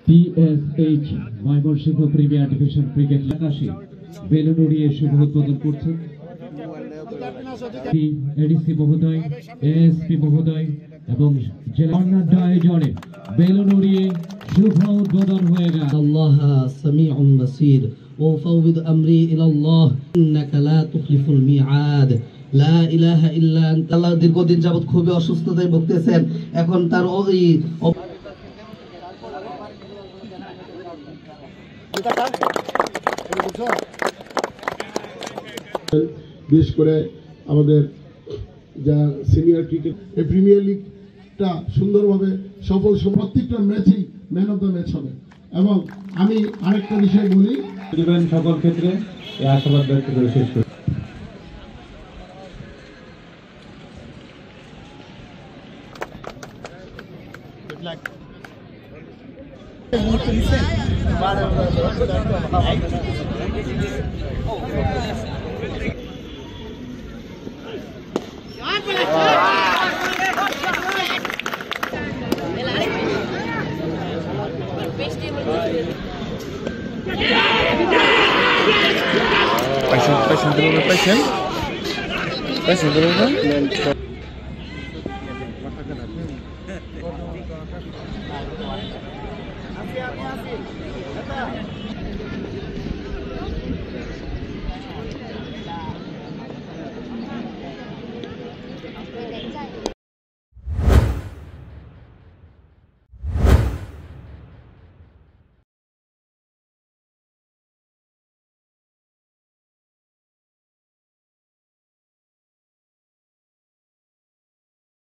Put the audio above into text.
PSH Mymensingh premier division cricket আকাশে balloon উড়িয়ে শুভ উদ্বোধন করছেন এডিসি মহোদয়, এএসপি মহোদয় এবং জেলা আয়োজনে বেলুন উড়িয়ে শুভ উদ্বোধন হয়ে গেল। আল্লাহ সামিউন বাসীর وأفوض أمري إلى الله إنك لا تخلف الميعاد لا إله إلا أنت। আল্লাহ দীর্ঘদিন যাবত খুবই অসুস্থতায় ভুগতেছেন, এখন তার ওই বিশেষ করে আমাদের যা সিনিয়র ক্রিকেট এই প্রিমিয়ার লিগটা সুন্দরভাবে সফল প্রত্যেকটা ম্যাচেই ম্যান অফ দ্য ম্যাচ হবে। এবং আমি আরেকটা বিষয় বলি, সকল ক্ষেত্রে এই আশাবাদ ব্যক্ত করে শেষ করি। Paisen berapa? Afi.